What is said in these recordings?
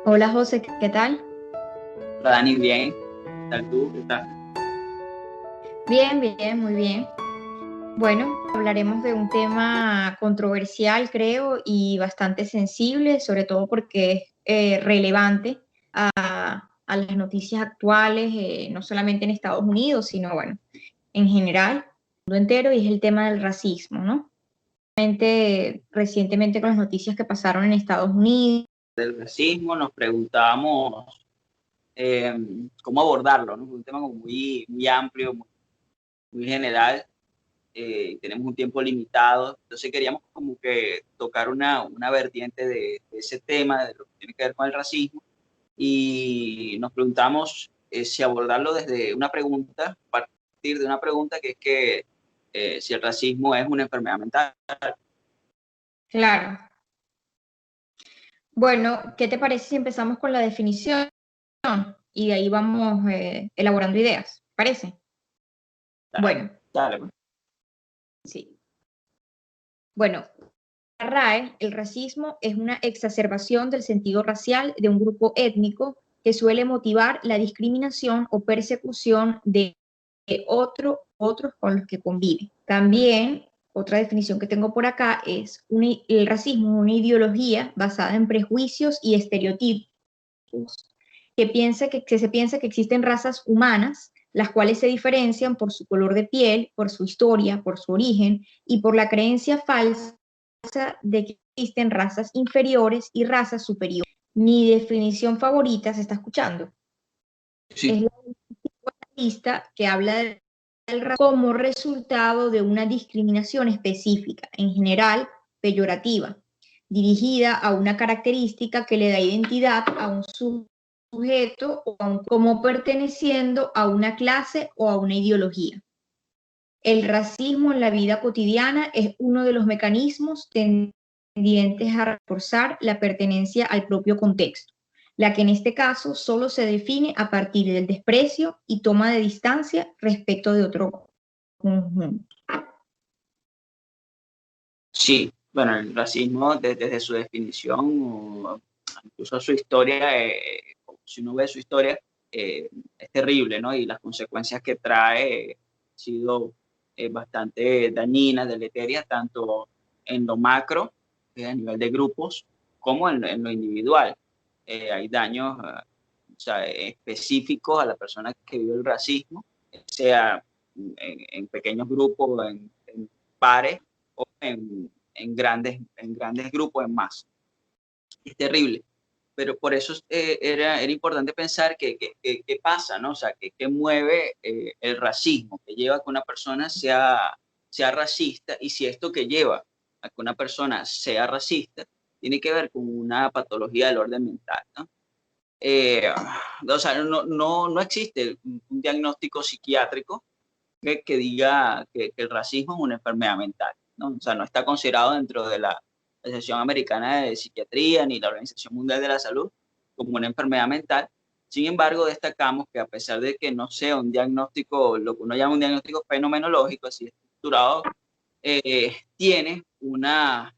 Hola José, ¿qué tal? Hola Dani, bien. ¿Qué tal tú? ¿Qué tal? Bien, bien, muy bien. Bueno, hablaremos de un tema controversial, creo, y bastante sensible, sobre todo porque es relevante a las noticias actuales, no solamente en Estados Unidos, sino, bueno, en general, el mundo entero, y es el tema del racismo, ¿no? Recientemente con las noticias que pasaron en Estados Unidos. Del racismo nos preguntábamos eh, cómo abordarlo, ¿no? Un tema como muy amplio, muy general. Tenemos un tiempo limitado, entonces queríamos como que tocar una vertiente de ese tema, de lo que tiene que ver con el racismo, y nos preguntamos si abordarlo desde una pregunta, a partir de una pregunta que es que si el racismo es una enfermedad mental. Claro. Bueno, ¿qué te parece si empezamos con la definición? Y de ahí vamos elaborando ideas, ¿parece? Dale, Bueno, dale, pues. sí. Bueno, la RAE, el racismo es una exacerbación del sentido racial de un grupo étnico que suele motivar la discriminación o persecución de otros con los que convive. También, otra definición que tengo por acá es el racismo es una ideología basada en prejuicios y estereotipos que se piensa que existen razas humanas, las cuales se diferencian por su color de piel, por su historia, por su origen y por la creencia falsa de que existen razas inferiores y razas superiores. Mi definición favorita, ¿se está escuchando? Es Sí. la lista que habla del como resultado de una discriminación específica, en general peyorativa, dirigida a una característica que le da identidad a un sujeto o como perteneciendo a una clase o a una ideología. El racismo en la vida cotidiana es uno de los mecanismos tendientes a reforzar la pertenencia al propio contexto, la que en este caso solo se define a partir del desprecio y toma de distancia respecto de otro conjunto. Sí, bueno, el racismo desde su definición o incluso su historia, si uno ve su historia, es terrible, ¿no? Y las consecuencias que trae han sido bastante dañinas, deleterias, tanto en lo macro, a nivel de grupos, como en lo individual. Hay daños o sea, específicos a la persona que vive el racismo, sea en pequeños grupos, en pares, en grandes grupos, en más. Es terrible. Pero por eso era importante pensar qué pasa, ¿no? O sea, qué mueve el racismo, que lleva a que una persona sea racista, y si esto que lleva a que una persona sea racista tiene que ver con una patología del orden mental, ¿no? O sea, no existe un diagnóstico psiquiátrico que diga que el racismo es una enfermedad mental, ¿no? O sea, no está considerado dentro de la Asociación Americana de Psiquiatría ni la Organización Mundial de la Salud como una enfermedad mental. Sin embargo, destacamos que a pesar de que no sea un diagnóstico, lo que uno llama un diagnóstico fenomenológico, así estructurado, tiene una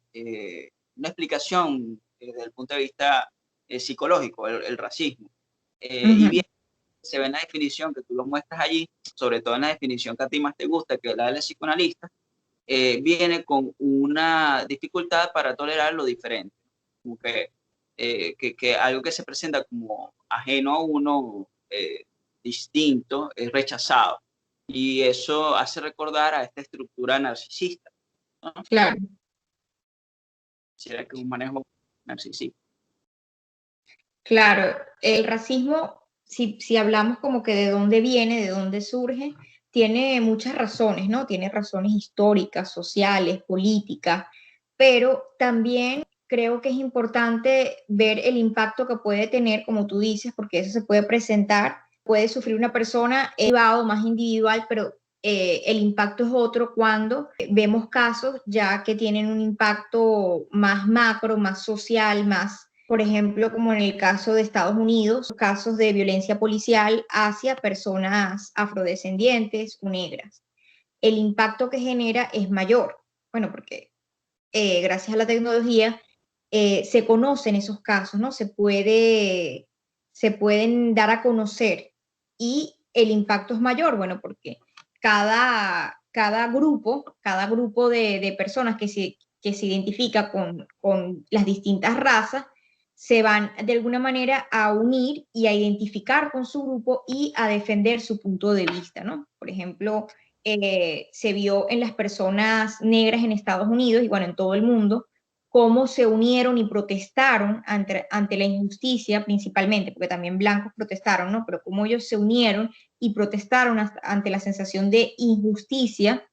explicación desde el punto de vista psicológico, el racismo. Y Ujú. bien, se ve en la definición que tú lo muestras allí, sobre todo en la definición que a ti más te gusta, que es la del psicoanalista, viene con una dificultad para tolerar lo diferente, como que algo que se presenta como ajeno a uno, distinto, es rechazado. Y eso hace recordar a esta estructura narcisista, ¿no? Claro, Será que es un manejo narcisista. claro. El racismo, si hablamos como que de dónde viene, de dónde surge, tiene muchas razones, ¿no? Tiene razones históricas, sociales, políticas, pero también creo que es importante ver el impacto que puede tener, como tú dices, porque eso se puede presentar, puede sufrir una persona privado, más individual, pero el impacto es otro cuando vemos casos ya que tienen un impacto más macro, más social, más, por ejemplo, como en el caso de Estados Unidos, casos de violencia policial hacia personas afrodescendientes o negras. El impacto que genera es mayor, bueno, porque gracias a la tecnología se conocen esos casos, ¿no? Se pueden dar a conocer y el impacto es mayor, bueno, porque cada grupo de personas que se identifica con las distintas razas, se van de alguna manera a unir y a identificar con su grupo y a defender su punto de vista, ¿no? Por ejemplo, se vio en las personas negras en Estados Unidos y bueno, en todo el mundo, cómo se unieron y protestaron ante la injusticia principalmente, porque también blancos protestaron, ¿no? Pero cómo ellos se unieron y protestaron ante la sensación de injusticia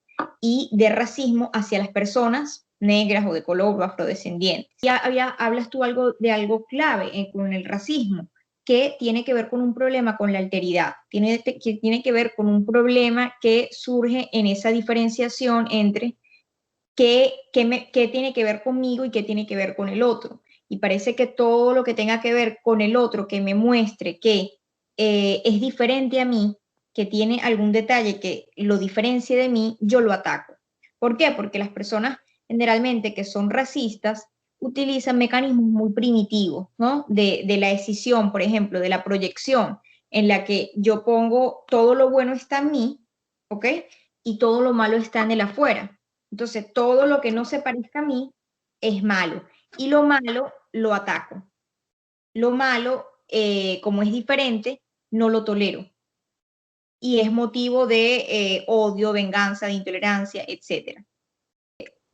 y de racismo hacia las personas negras o de color o afrodescendientes. Ya hablas tú de algo clave con el racismo, que tiene que ver con un problema con la alteridad, tiene que ver con un problema que surge en esa diferenciación entre qué tiene que ver conmigo y qué tiene que ver con el otro. Y parece que todo lo que tenga que ver con el otro, que me muestre que es diferente a mí, que tiene algún detalle que lo diferencie de mí, yo lo ataco. ¿Por qué? Porque las personas generalmente que son racistas utilizan mecanismos muy primitivos, ¿no? De la decisión, por ejemplo, de la proyección, en la que yo pongo todo lo bueno está en mí, ¿ok? Y todo lo malo está en el afuera. Entonces, todo lo que no se parezca a mí es malo. Y lo malo lo ataco. Lo malo, como es diferente, no lo tolero. Y es motivo de odio, venganza, de intolerancia, etc.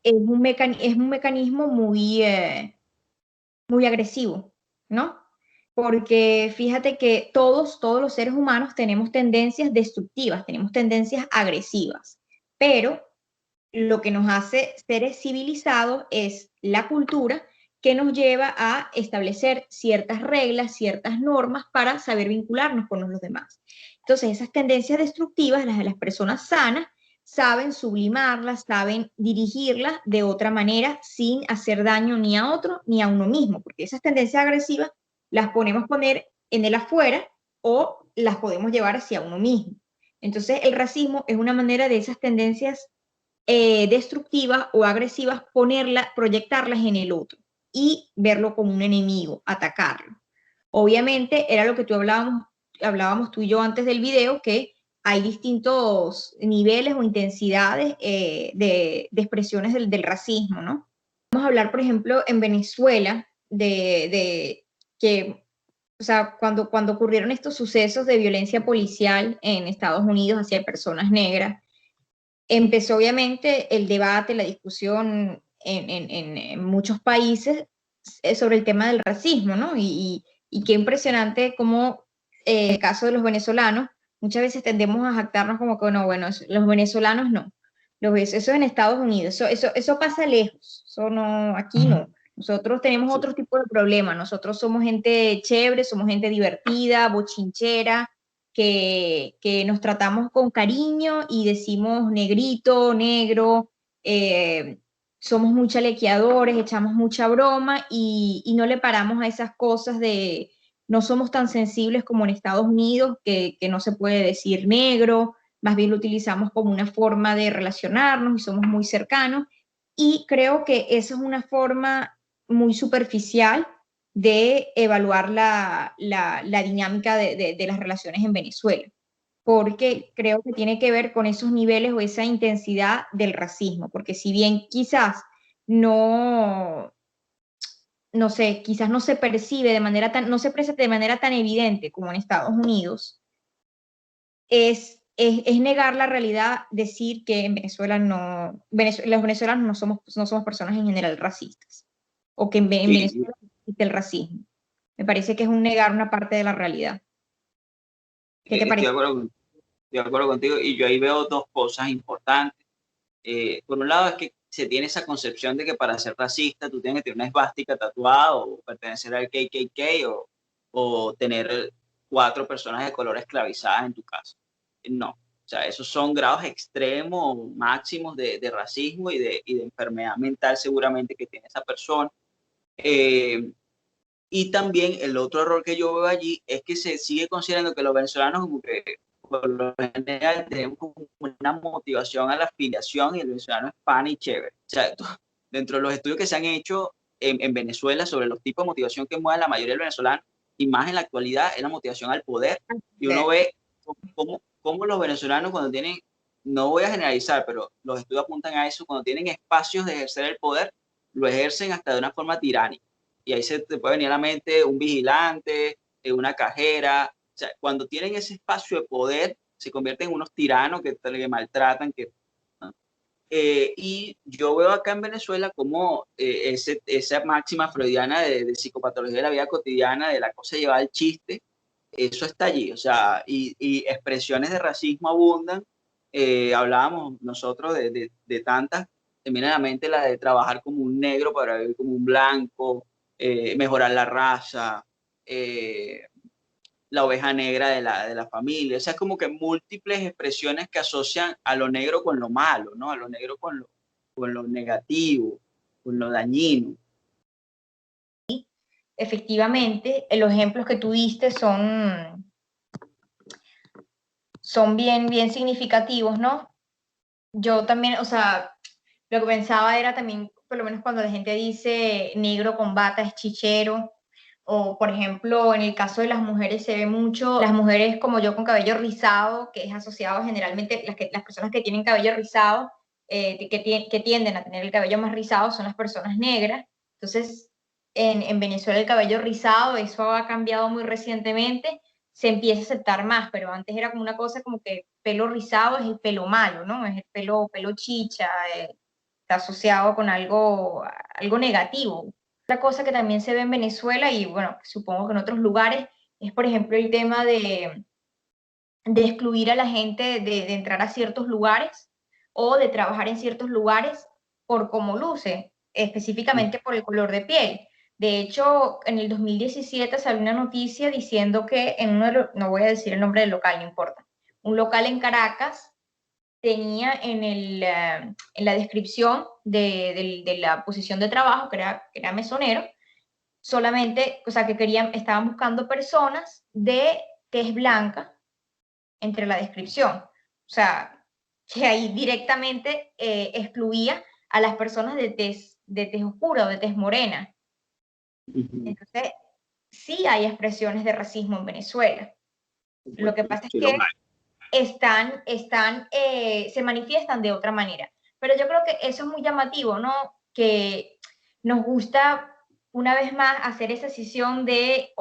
Es un mecanismo muy agresivo, ¿no? Porque fíjate que todos los seres humanos tenemos tendencias destructivas, tenemos tendencias agresivas, pero lo que nos hace seres civilizados es la cultura que nos lleva a establecer ciertas reglas, ciertas normas para saber vincularnos con los demás. Entonces, esas tendencias destructivas, las de las personas sanas, saben sublimarlas, saben dirigirlas de otra manera sin hacer daño ni a otro ni a uno mismo, porque esas tendencias agresivas las podemos poner en el afuera o las podemos llevar hacia uno mismo. Entonces, el racismo es una manera de esas tendencias destructivas o agresivas, proyectarlas en el otro y verlo como un enemigo, atacarlo. Obviamente era lo que hablábamos tú y yo antes del video, que hay distintos niveles o intensidades de expresiones del racismo, ¿no? Vamos a hablar, por ejemplo, en Venezuela, de que, o sea, cuando ocurrieron estos sucesos de violencia policial en Estados Unidos hacia personas negras, empezó obviamente el debate, la discusión en muchos países sobre el tema del racismo, ¿no? Y qué impresionante cómo en el caso de los venezolanos, muchas veces tendemos a jactarnos como que no, bueno, los venezolanos no. Eso en Estados Unidos, eso pasa lejos, eso no, aquí no. Nosotros tenemos otro tipo de problema, nosotros somos gente chévere, somos gente divertida, bochinchera, que nos tratamos con cariño y decimos negrito, negro, somos muy chalequeadores, echamos mucha broma y no le paramos a esas cosas de, no somos tan sensibles como en Estados Unidos, que no se puede decir negro, más bien lo utilizamos como una forma de relacionarnos y somos muy cercanos. Y creo que esa es una forma muy superficial de evaluar la dinámica de las relaciones en Venezuela, porque creo que tiene que ver con esos niveles o esa intensidad del racismo, porque si bien quizás no, no sé, quizás no se percibe de manera tan, no se presenta de manera tan evidente como en Estados Unidos, es negar la realidad decir que en Venezuela los venezolanos no somos personas en general racistas, o que en Sí, Venezuela existe el racismo. Me parece que es un negar una parte de la realidad. ¿Qué te estoy parece? de acuerdo contigo y yo ahí veo dos cosas importantes. Por un lado es que se tiene esa concepción de que para ser racista tú tienes que tener una esvástica tatuada o pertenecer al KKK o tener 4 personas de color esclavizadas en tu casa. No, o sea, esos son grados extremos, máximos de racismo y de enfermedad mental seguramente que tiene esa persona. Y también el otro error que yo veo allí es que se sigue considerando que los venezolanos como que por lo general tenemos como una motivación a la afiliación y el venezolano es pan y chévere. O sea, dentro de los estudios que se han hecho, en Venezuela sobre los tipos de motivación que mueven la mayoría del venezolano, y más en la actualidad, es la motivación al poder. Y uno ve cómo los venezolanos cuando tienen, no voy a generalizar, pero los estudios apuntan a eso, cuando tienen espacios de ejercer el poder, lo ejercen hasta de una forma tiránica. Y ahí se te puede venir a la mente un vigilante, una cajera. O sea, cuando tienen ese espacio de poder, se convierten en unos tiranos que maltratan, ¿no? Y yo veo acá en Venezuela como esa máxima freudiana de psicopatología de la vida cotidiana, de la cosa llevada al chiste, eso está allí, o sea, y expresiones de racismo abundan. Hablábamos nosotros de tantas, me viene a la mente la de trabajar como un negro para vivir como un blanco, mejorar la raza, la oveja negra de la familia. O sea, es como que múltiples expresiones que asocian a lo negro con lo malo, ¿no? A lo negro con lo negativo, con lo dañino. Efectivamente, los ejemplos que tú diste son bien, bien significativos, ¿no? Yo también, o sea, lo que pensaba era también, por lo menos cuando la gente dice negro con bata es chichero, o por ejemplo, en el caso de las mujeres se ve mucho, las mujeres como yo con cabello rizado, que es asociado generalmente, las personas que tienen cabello rizado, que tienden a tener el cabello más rizado son las personas negras. Entonces, en Venezuela el cabello rizado, eso ha cambiado muy recientemente, se empieza a aceptar más, pero antes era como una cosa como que pelo rizado es el pelo malo, ¿no? Es el pelo chicha, está asociado con algo negativo. Otra cosa que también se ve en Venezuela y bueno, supongo que en otros lugares es, por ejemplo, el tema de excluir a la gente de entrar a ciertos lugares o de trabajar en ciertos lugares por cómo luce, específicamente por el color de piel. De hecho, en el 2017 salió una noticia diciendo que en uno de los, no voy a decir el nombre del local, no importa, un local en Caracas tenía en la descripción de la posición de trabajo, que era mesonero, solamente, o sea, que estaban buscando personas de tez blanca entre la descripción. O sea, que ahí directamente excluía a las personas de tez oscura o de tez morena. Entonces, sí hay expresiones de racismo en Venezuela. Lo que pasa es Sí, que se manifiestan de otra manera. Pero yo creo que eso es muy llamativo, ¿no? Que nos gusta una vez más hacer esa decisión de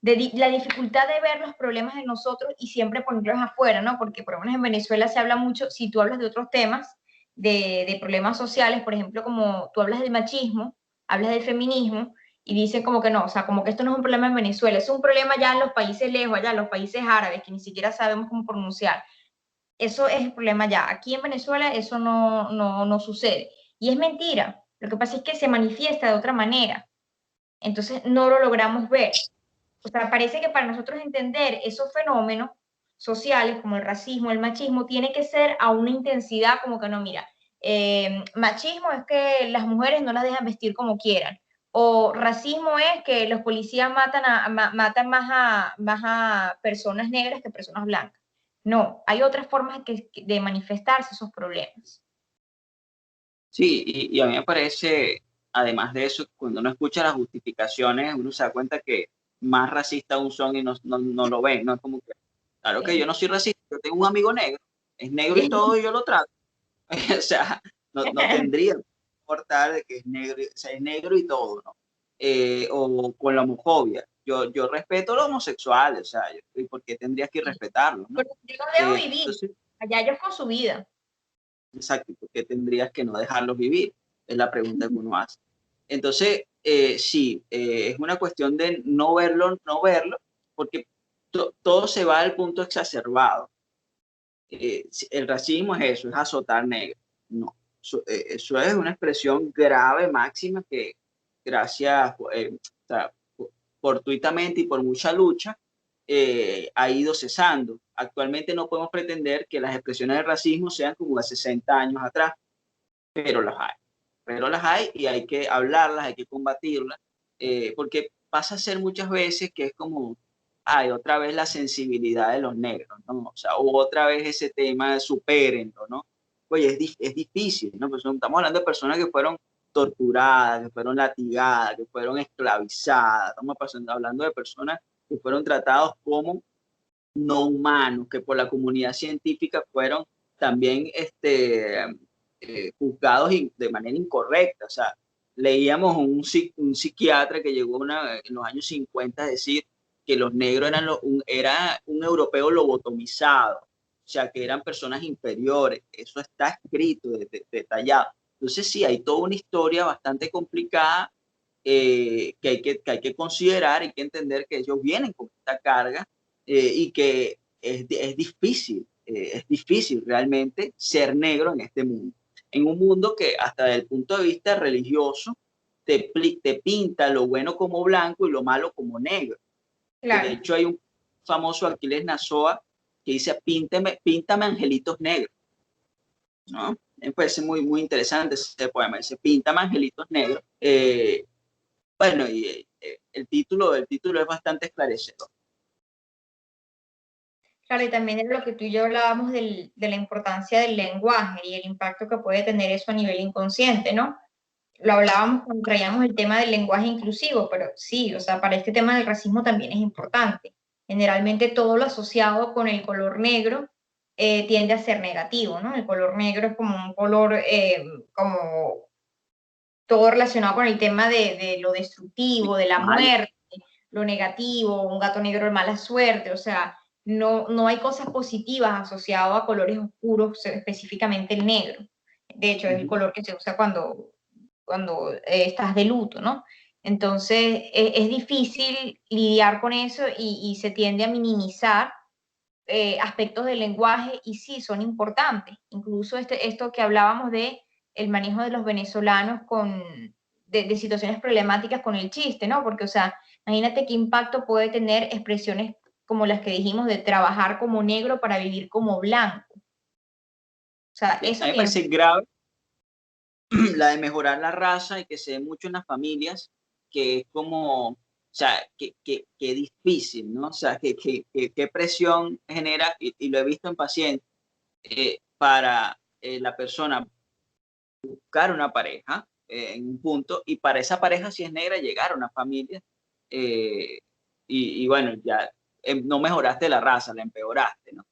la dificultad de ver los problemas de nosotros y siempre ponerlos afuera, ¿no? Porque por lo menos en Venezuela se habla mucho, si tú hablas de otros temas, de problemas sociales, por ejemplo, como tú hablas del machismo, hablas del feminismo, y dicen como que no, o sea, como que esto no es un problema en Venezuela, es un problema ya en los países lejos, allá en los países árabes, que ni siquiera sabemos cómo pronunciar. Eso es el problema ya. Aquí en Venezuela eso no sucede. Y es mentira. Lo que pasa es que se manifiesta de otra manera. Entonces no lo logramos ver. O sea, parece que para nosotros entender esos fenómenos sociales como el racismo, el machismo, tiene que ser a una intensidad como que no, mira, machismo es que las mujeres no las dejan vestir como quieran, o racismo es que los policías matan más a personas negras que personas blancas. No, hay otras formas de manifestarse esos problemas. Sí, y a mí me parece, además de eso, cuando uno escucha las justificaciones, uno se da cuenta que más racistas aún son y no lo ven, ¿no? Es como que, claro que yo no soy racista, yo tengo un amigo negro, es negro y todo, y yo lo trato. O sea, no tendría que importar de que es negro, o sea, es negro y todo, ¿no? O con la homofobia. Yo respeto a los homosexuales, o sea, ¿y por qué tendrías que respetarlos, no? Porque yo lo dejo vivir, Entonces, allá ellos con su vida. exacto, ¿por qué tendrías que no dejarlos vivir? Es la pregunta que uno hace. Entonces, sí, es una cuestión de no verlo, porque todo se va al punto exacerbado. El racismo es eso, es azotar negro. No, eso es una expresión grave, máxima, que gracias, o sea, fortuitamente y por mucha lucha, ha ido cesando. Actualmente no podemos pretender que las expresiones de racismo sean como de 60 años atrás, pero las hay. Pero las hay y hay que hablarlas, hay que combatirlas, porque pasa a ser muchas veces que es como, ay, otra vez la sensibilidad de los negros, ¿no? O sea, otra vez ese tema, supérenlo, ¿no? oye, es difícil, ¿no? Pues estamos hablando de personas que fueron torturadas, que fueron latigadas, que fueron esclavizadas, estamos hablando de personas que fueron tratados como no humanos, que por la comunidad científica fueron también juzgados de manera incorrecta. O sea, leíamos un psiquiatra que llegó en los años 50 a decir que los negros era un europeo lobotomizado, o sea, que eran personas inferiores. Eso está escrito, detallado. Entonces, sí, hay toda una historia bastante complicada que hay que considerar, hay que entender que ellos vienen con esta carga y que es difícil realmente ser negro en este mundo. En un mundo que hasta desde el punto de vista religioso te pinta lo bueno como blanco y lo malo como negro. De Claro. hecho, hay un famoso Aquiles Nazoa que dice, píntame angelitos negros, ¿no? Me parece muy, muy interesante ese poema, dice, píntame angelitos negros. Bueno, y el título es bastante esclarecedor. Claro, y también de lo que tú y yo hablábamos de la importancia del lenguaje y el impacto que puede tener eso a nivel inconsciente, ¿no? Lo hablábamos cuando traíamos el tema del lenguaje inclusivo, pero sí, o sea, para este tema del racismo también es importante. Generalmente todo lo asociado con el color negro tiende a ser negativo, ¿no? El color negro es como un color, como todo relacionado con el tema de lo destructivo, de la Malo. muerte, lo negativo, un gato negro de mala suerte, o sea, no hay cosas positivas asociadas a colores oscuros, específicamente el negro. De hecho, es el color que se usa cuando estás de luto, ¿no? Entonces, es difícil lidiar con eso y se tiende a minimizar aspectos del lenguaje y sí, son importantes. Incluso esto que hablábamos de el manejo de los venezolanos de situaciones problemáticas con el chiste, ¿no? Porque, o sea, imagínate qué impacto puede tener expresiones como las que dijimos de trabajar como negro para vivir como blanco. O sea, A eso mí me tiene... parece grave la de mejorar la raza y que se ve mucho en las familias, que es como, o sea, que difícil, ¿no? O sea, que presión genera, y lo he visto en pacientes, para la persona buscar una pareja en un punto, y para esa pareja, si es negra, llegar a una familia, eh, y bueno, ya no mejoraste la raza, la empeoraste, ¿no?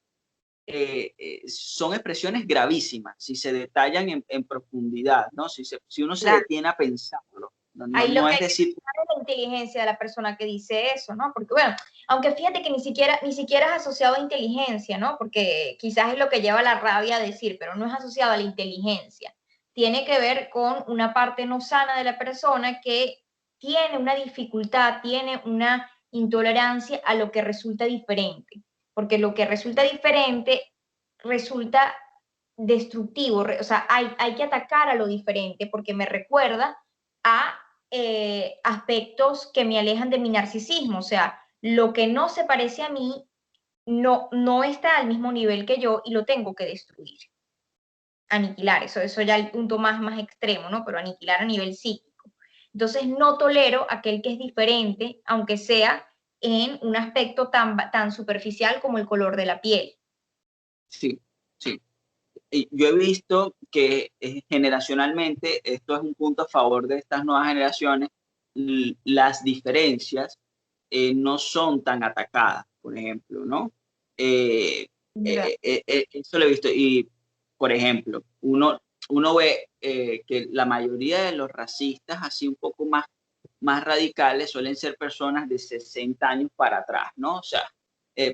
Son expresiones gravísimas si se detallan en profundidad, ¿no? Si uno se Claro. detiene a pensarlo, Ahí lo no que es hay que decir, pensar es la inteligencia de la persona que dice eso, ¿no? Porque, bueno, aunque fíjate que ni siquiera es asociado a inteligencia, ¿no? Porque quizás es lo que lleva la rabia a decir, pero no es asociado a la inteligencia. Tiene que ver con una parte no sana de la persona que tiene una dificultad, tiene una intolerancia a lo que resulta diferente. Porque lo que resulta diferente resulta destructivo, o sea, hay que atacar a lo diferente porque me recuerda a aspectos que me alejan de mi narcisismo, o sea, lo que no se parece a mí no está al mismo nivel que yo y lo tengo que destruir, aniquilar, eso ya el punto más extremo, ¿no? Pero aniquilar a nivel psíquico. Entonces no tolero aquel que es diferente, aunque sea en un aspecto tan superficial como el color de la piel. sí, sí. Y yo he visto que generacionalmente, esto es un punto a favor de estas nuevas generaciones, las diferencias no son tan atacadas, por ejemplo, ¿no? Eh, Eso lo he visto. Y, por ejemplo, uno ve que la mayoría de los racistas, así un poco más radicales, suelen ser personas de 60 años para atrás, ¿no? O sea,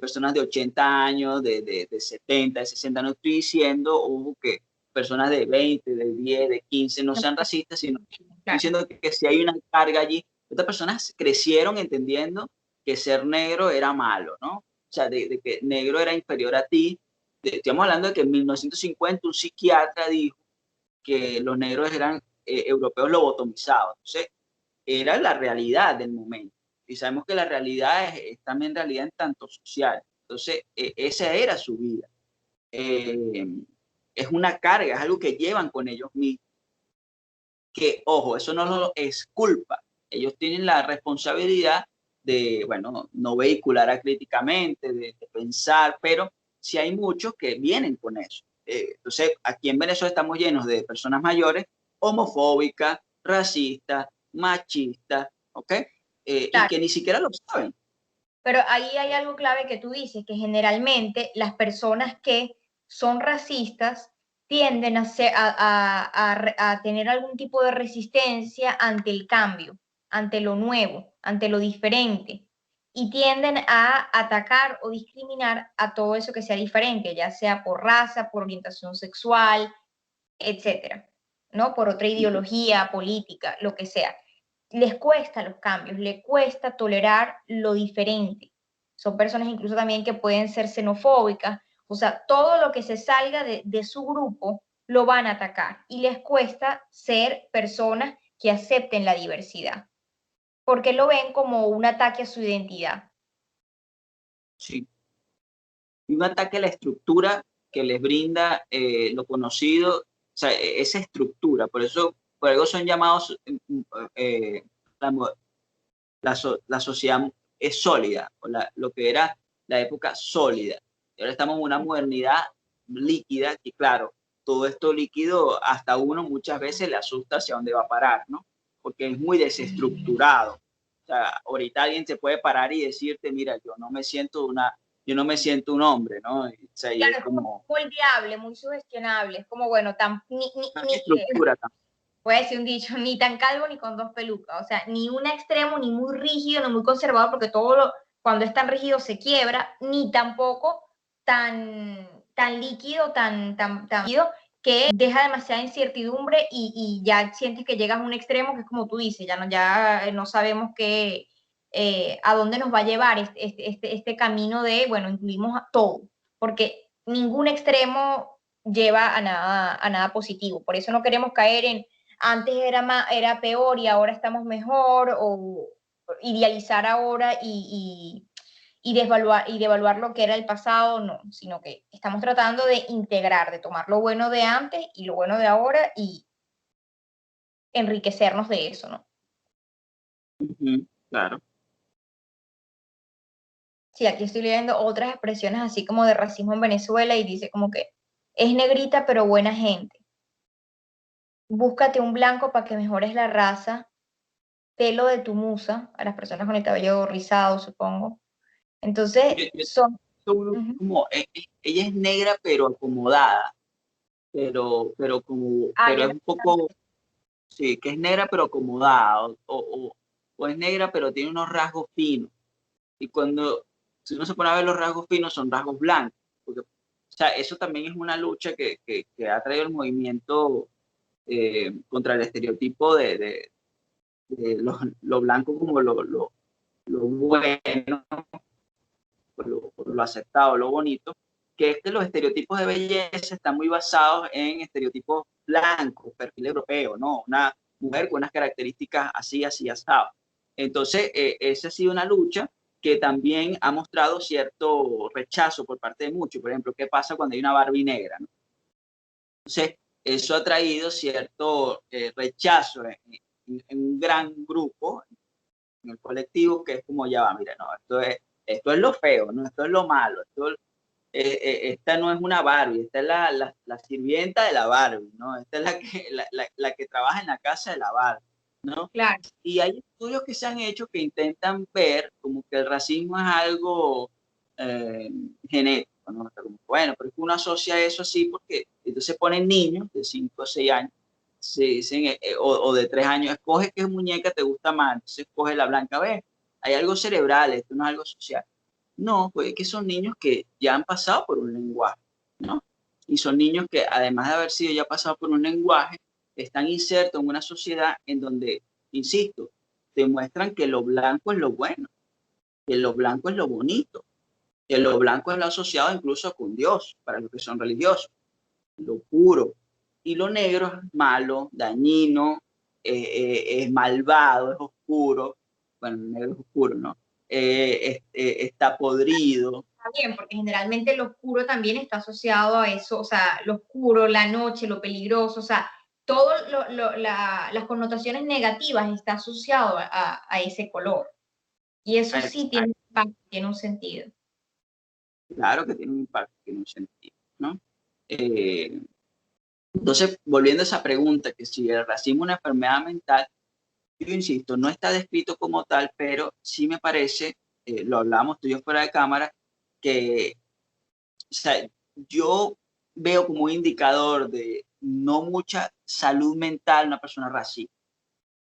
personas de 80 años, de 70, de 60, no estoy diciendo, ojo, que personas de 20, de 10, de 15 no sean racistas, sino estoy Claro. diciendo que si hay una carga allí, estas personas crecieron entendiendo que ser negro era malo, ¿no? O sea, de que negro era inferior a ti. Estamos hablando de que en 1950 un psiquiatra dijo que los negros eran europeos lobotomizados. Entonces, era la realidad del momento. Y sabemos que la realidad es también realidad en tanto social. Entonces, esa era su vida. Eh, es una carga, es algo que llevan con ellos mismos. Que, ojo, eso no es culpa. Ellos tienen la responsabilidad de, bueno, no vehicular críticamente, de pensar, pero sí hay muchos que vienen con eso. Entonces, aquí en Venezuela estamos llenos de personas mayores, homofóbicas, racistas, machistas, ¿ok? Y Claro, que ni siquiera lo saben. pero ahí hay algo clave que tú dices, que generalmente las personas que son racistas tienden a tener algún tipo de resistencia ante el cambio, ante lo nuevo, ante lo diferente, y tienden a atacar o discriminar a todo eso que sea diferente, ya sea por raza, por orientación sexual, etcétera, ¿no? Por otra ideología política, lo que sea. Les cuesta los cambios, les cuesta tolerar lo diferente. Son personas incluso también que pueden ser xenofóbicas, o sea, todo lo que se salga de su grupo lo van a atacar y les cuesta ser personas que acepten la diversidad, porque lo ven como un ataque a su identidad. Sí. Y un ataque a la estructura que les brinda lo conocido, o sea, esa estructura. Por algo son llamados, eh, la, la sociedad es sólida, o lo que era la época sólida. Y ahora estamos en una modernidad líquida, y claro, todo esto líquido hasta uno muchas veces le asusta hacia dónde va a parar, ¿no? Porque es muy desestructurado. O sea, ahorita alguien se puede parar y decirte, mira, yo no me siento un hombre, ¿no? O sea, y Claro, es es como como moldeable, muy sugestionable, es como, bueno, una estructura también. voy a decir un dicho, ni tan calvo ni con dos pelucas, o sea, ni un extremo, ni muy rígido, ni muy conservador, porque cuando es tan rígido se quiebra, ni tampoco tan líquido, tan líquido, que deja demasiada incertidumbre y ya sientes que llegas a un extremo que es como tú dices, ya no sabemos a dónde nos va a llevar este camino de, bueno, incluimos a todo, porque ningún extremo lleva a nada positivo, por eso no queremos caer en antes era peor y ahora estamos mejor, o idealizar ahora y devaluar lo que era el pasado, no, sino que estamos tratando de integrar, de tomar lo bueno de antes y lo bueno de ahora y enriquecernos de eso, ¿no? Ujú, claro. Sí, aquí estoy leyendo otras expresiones así como de racismo en Venezuela y dice como que es negrita pero buena gente. Búscate un blanco para que mejores la raza. Pelo de tu musa, a las personas con el cabello rizado, supongo. Entonces, Yo son... uno Ujú. como, ella es negra pero acomodada, Ah, pero yo es no... un poco, sí, que es negra pero acomodada, o es negra pero tiene unos rasgos finos. Y si uno se pone a ver los rasgos finos, son rasgos blancos. Porque, o sea, eso también es una lucha que ha traído el movimiento contra el estereotipo de lo blanco como lo bueno, por lo aceptado, lo bonito, que es que los estereotipos de belleza están muy basados en estereotipos blancos, perfil europeo, ¿no? Una mujer con unas características así, así, asado. Entonces, esa ha sido una lucha que también ha mostrado cierto rechazo por parte de muchos. Por ejemplo, ¿qué pasa cuando hay una Barbie negra? ¿No? Entonces, eso ha traído cierto rechazo en un gran grupo, en el colectivo, que es como ya va, mira, no, esto es lo feo, no, esto es lo malo, esta no es una Barbie, esta es la sirvienta de la Barbie, ¿no? Esta es la que trabaja en la casa de la Barbie, ¿no? Claro, Y hay estudios que se han hecho que intentan ver como que el racismo es algo genético, ¿no? O sea, como, bueno, pero es que uno asocia eso así porque entonces ponen niños de 5 o 6 años, se dicen, o de 3 años, escoge qué muñeca te gusta más, entonces escoge la blanca, ve, hay algo cerebral, esto no es algo social. No, pues que son niños que ya han pasado por un lenguaje, ¿no? Y son niños que además de haber sido ya pasados por un lenguaje, están insertos en una sociedad en donde, insisto, demuestran que lo blanco es lo bueno, que lo blanco es lo bonito, que lo blanco es lo asociado incluso con Dios, para los que son religiosos, lo puro. Y lo negro es malo, dañino, es malvado, es oscuro. Bueno, el negro es oscuro, ¿no? Está podrido. está bien, porque generalmente lo oscuro también está asociado a eso, o sea, lo oscuro, la noche, lo peligroso, o sea, todas las connotaciones negativas está asociado a ese color. Y eso sí tiene un Exacto. impacto, tiene un sentido. Claro que tiene un impacto, tiene un sentido, ¿no? Entonces, volviendo a esa pregunta, que si el racismo es una enfermedad mental, yo insisto, no está descrito como tal, pero sí me parece, lo hablamos tú y yo fuera de cámara, que o sea, yo veo como un indicador de no mucha salud mental una persona racista.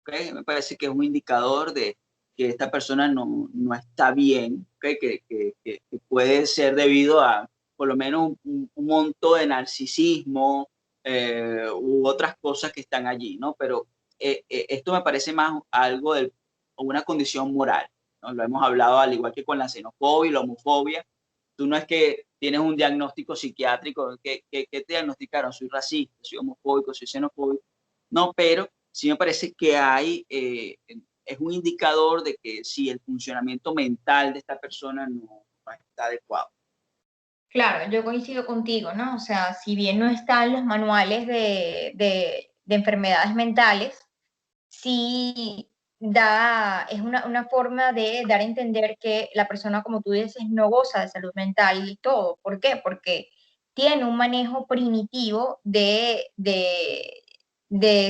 ¿Okay? Me parece que es un indicador de que esta persona no está bien, ¿okay? Que puede ser debido a por lo menos un monto de narcisismo u otras cosas que están allí, ¿no? Pero esto me parece más algo de una condición moral, ¿no? Lo hemos hablado al igual que con la xenofobia y la homofobia. Tú no es que tienes un diagnóstico psiquiátrico, que te diagnosticaron, soy racista, soy homofóbico, soy xenofóbico. No, pero sí me parece que es un indicador de que si el funcionamiento mental de esta persona no está adecuado. Claro, yo coincido contigo, ¿no? O sea, si bien no están los manuales de enfermedades mentales, sí es una forma de dar a entender que la persona, como tú dices, no goza de salud mental y todo. ¿Por qué? Porque tiene un manejo primitivo de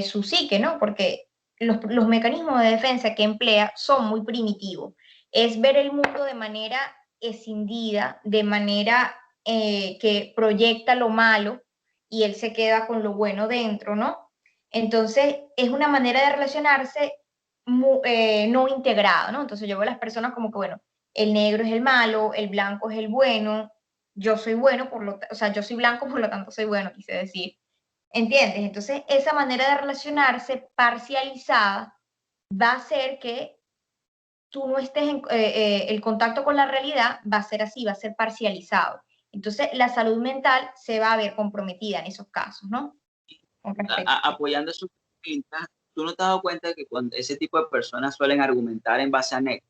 su psique, ¿no? Porque los mecanismos de defensa que emplea son muy primitivos. Es ver el mundo de manera escindida, de manera que proyecta lo malo y él se queda con lo bueno dentro, ¿no? Entonces, es una manera de relacionarse no integrado, ¿no? Entonces, yo veo a las personas como que, bueno, el negro es el malo, el blanco es el bueno, yo soy bueno, o sea, yo soy blanco, por lo tanto soy bueno, quise decir. ¿Entiendes? Entonces, esa manera de relacionarse parcializada va a hacer que tú no estés el contacto con la realidad va a ser así, va a ser parcializado. Entonces, la salud mental se va a ver comprometida en esos casos, ¿no? Con respecto. Apoyando sus pintas, ¿tú no te has dado cuenta que cuando ese tipo de personas suelen argumentar en base a negro?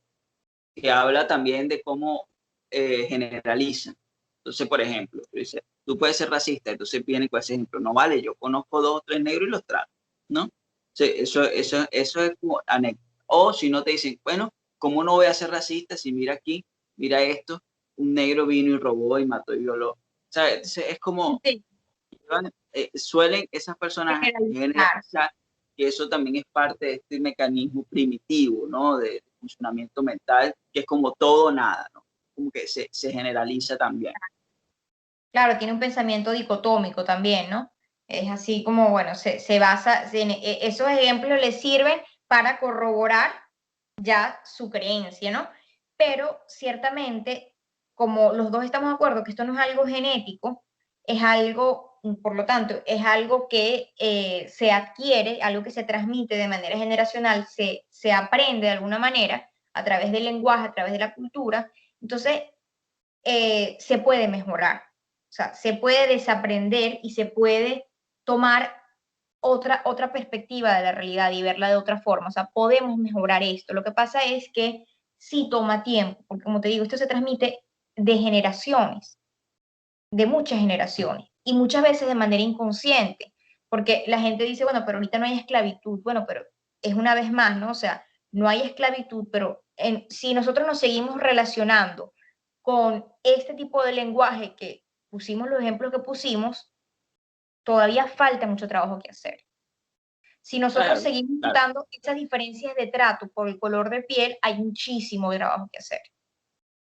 Que habla también de cómo generalizan. Entonces, por ejemplo, tú dices, tú puedes ser racista, entonces viene con ese ejemplo, no vale, yo conozco 2 o 3 negros y los trato, ¿no? Sí, eso es como anécdota. O si no te dicen, bueno, ¿cómo no voy a ser racista si mira aquí, mira esto, un negro vino y robó y mató y violó? O sea, es como, Sí, suelen esas personas generalizar. generalizar que eso también es parte de este mecanismo primitivo, ¿no? De funcionamiento mental, que es como todo o nada, ¿no? Como que se generaliza también. Claro, tiene un pensamiento dicotómico también, ¿no? Es así como, bueno, se basa, esos ejemplos le sirven para corroborar ya su creencia, ¿no? Pero ciertamente, como los dos estamos de acuerdo que esto no es algo genético, es algo, por lo tanto, es algo que se adquiere, algo que se transmite de manera generacional, se aprende de alguna manera a través del lenguaje, a través de la cultura, entonces se puede mejorar. O sea, se puede desaprender y se puede tomar otra perspectiva de la realidad y verla de otra forma. O sea, podemos mejorar esto. Lo que pasa es que sí toma tiempo, porque como te digo, esto se transmite de generaciones, de muchas generaciones, y muchas veces de manera inconsciente, porque la gente dice, bueno, pero ahorita no hay esclavitud. Bueno, pero es una vez más, ¿no? O sea, no hay esclavitud, pero si nosotros nos seguimos relacionando con este tipo de lenguaje que pusimos los ejemplos que pusimos, todavía falta mucho trabajo que hacer. Si nosotros Claro, seguimos claro, notando esas diferencias de trato por el color de piel, hay muchísimo trabajo que hacer.